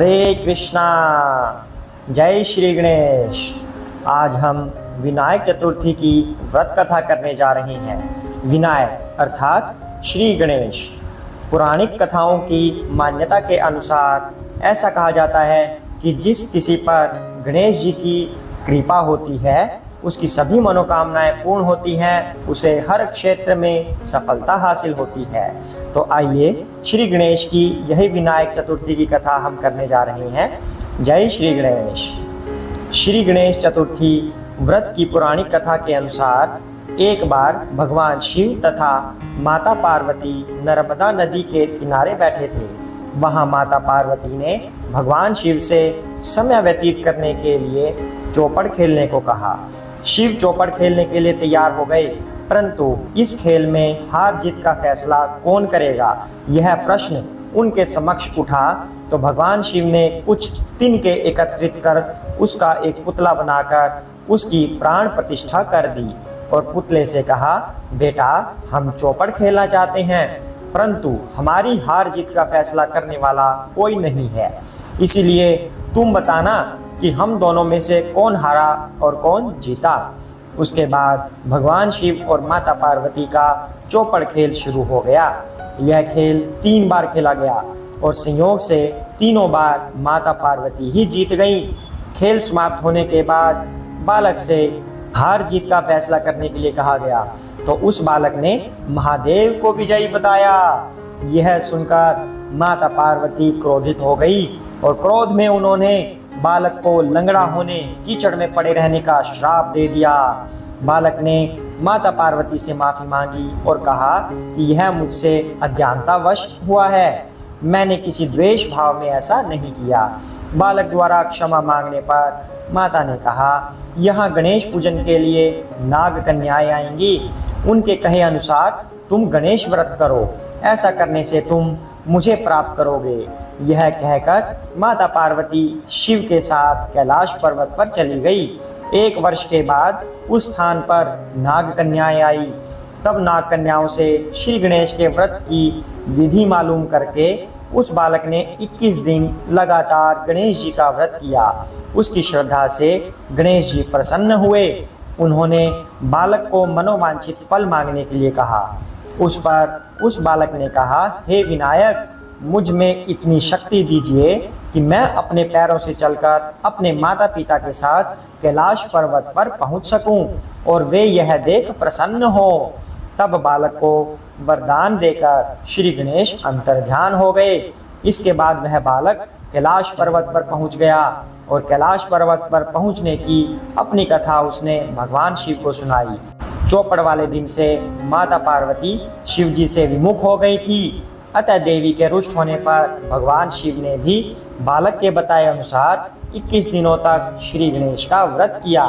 हरे कृष्णा। जय श्री गणेश। आज हम विनायक चतुर्थी की व्रत कथा करने जा रहे हैं। विनायक अर्थात श्री गणेश। पुराणिक कथाओं की मान्यता के अनुसार ऐसा कहा जाता है कि जिस किसी पर गणेश जी की कृपा होती है उसकी सभी मनोकामनाएं पूर्ण होती हैं, उसे हर क्षेत्र में सफलता हासिल होती है। तो आइए श्री गणेश की यही विनायक चतुर्थी की कथा हम करने जा रहे हैं। जय श्री गणेश। श्री गणेश चतुर्थी व्रत की पौराणिक कथा के अनुसार एक बार भगवान शिव तथा माता पार्वती नर्मदा नदी के किनारे बैठे थे। वहां माता पार्वती ने भगवान शिव से समय व्यतीत करने के लिए चौपड़ खेलने को कहा। शिव चौपड़ खेलने के लिए तैयार हो गए, परंतु इस खेल में हार जीत का फैसला कौन करेगा, यह प्रश्न उनके समक्ष उठा। तो भगवान शिव ने कुछ तिनके एकत्रित कर उसका एक पुतला बनाकर उसकी प्राण प्रतिष्ठा कर दी और पुतले से कहा, बेटा हम चौपड़ खेलना चाहते हैं, परंतु हमारी हार जीत का फैसला करने वाला कोई नहीं है, इसीलिए तुम बताना कि हम दोनों में से कौन हारा और कौन जीता। उसके बाद भगवान शिव और माता पार्वती का चौपड़ खेल शुरू हो गया। यह खेल 3 बार खेला गया और संयोग से तीनों बार माता पार्वती ही जीत गईं। खेल समाप्त होने के बाद बालक से हार जीत का फैसला करने के लिए कहा गया, तो उस बालक ने महादेव को विजयी बताया। यह सुनकर माता पार्वती क्रोधित हो गई और क्रोध में उन्होंने बालक को लंगड़ा होने, कीचड़ में पड़े रहने का श्राप दे दिया। बालक ने माता पार्वती से माफी मांगी और कहा कि यह मुझसे अज्ञानतावश हुआ है, मैंने किसी द्वेष भाव में ऐसा नहीं किया। बालक द्वारा क्षमा मांगने पर माता ने कहा, यहाँ गणेश पूजन के लिए नाग कन्याएं आएंगी, उनके कहे अनुसार तुम गणेश व्रत करो, ऐसा करने से तुम मुझे प्राप्त करोगे। यह कहकर माता पार्वती शिव के साथ कैलाश पर्वत पर चली गई। 1 वर्ष के बाद उस स्थान पर नाग कन्याएं आई। तब नाग कन्याओं से श्री गणेश के व्रत की विधि मालूम करके उस बालक ने 21 दिन लगातार गणेश जी का व्रत किया। उसकी श्रद्धा से गणेश जी प्रसन्न हुए। उन्होंने बालक को मनोवांछित फल मांगने के लिए कहा। उस पर उस बालक ने कहा, हे विनायक, मुझ में इतनी शक्ति दीजिए कि मैं अपने पैरों से चलकर अपने माता पिता के साथ कैलाश पर्वत पर पहुंच सकूं और वे यह देख प्रसन्न हो। तब बालक को वरदान देकर श्री गणेश अंतर्ध्यान हो गए। इसके बाद वह बालक कैलाश पर्वत पर पहुंच गया और कैलाश पर्वत पर पहुंचने की अपनी कथा उसने भगवान शिव को सुनाई। चौपड़ वाले दिन से माता पार्वती शिव जी से विमुख हो गई थी, अतः देवी के रुष्ट होने पर भगवान शिव ने भी बालक के बताए अनुसार 21 दिनों तक श्री गणेश का व्रत किया।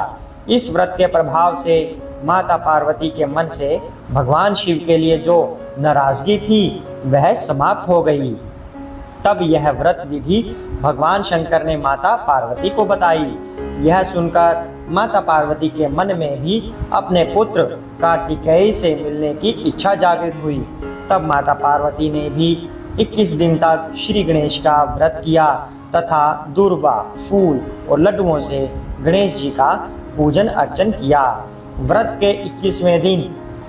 इस व्रत के प्रभाव से माता पार्वती के मन से भगवान शिव के लिए जो नाराजगी थी वह समाप्त हो गई। तब यह व्रत विधि भगवान शंकर ने माता पार्वती को बताई। यह सुनकर माता पार्वती के मन में भी अपने पुत्र कार्तिकेय से मिलने की इच्छा जागृत हुई। तब माता पार्वती ने भी 21 दिन तक श्री गणेश का व्रत किया तथा दूर्वा, फूल और लड्डुओं से गणेश जी का पूजन अर्चन किया। व्रत के 21वें दिन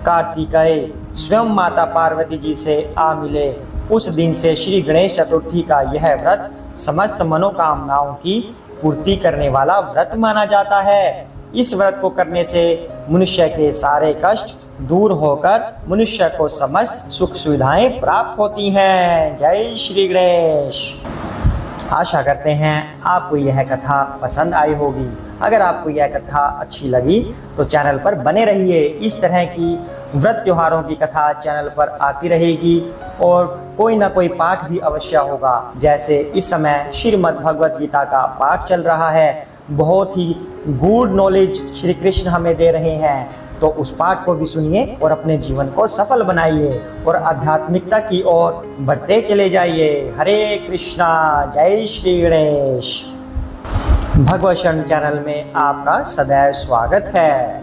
कार्तिकेय स्वयं माता पार्वती जी से आ मिले। उस दिन से श्री गणेश चतुर्थी का यह व्रत समस्त मनोकामनाओं की पूर्ति करने वाला व्रत माना जाता है। इस व्रत को करने से मनुष्य के सारे कष्ट दूर होकर मनुष्य को समस्त सुख सुविधाएं प्राप्त होती हैं। जय श्री गणेश। आशा करते हैं आपको यह कथा पसंद आई होगी। अगर आपको यह कथा अच्छी लगी तो चैनल पर बने रहिए। इस तरह की व्रत त्योहारों की कथा चैनल पर आती रहेगी और कोई ना कोई पाठ भी अवश्य होगा। जैसे इस समय श्रीमद् भगवद गीता का पाठ चल रहा है, बहुत ही गूढ़ नॉलेज श्री कृष्ण हमें दे रहे हैं, तो उस पाठ को भी सुनिए और अपने जीवन को सफल बनाइए और आध्यात्मिकता की ओर बढ़ते चले जाइए। हरे कृष्णा। जय श्री गणेश। भगवत शरण चैनल में आपका सदैव स्वागत है।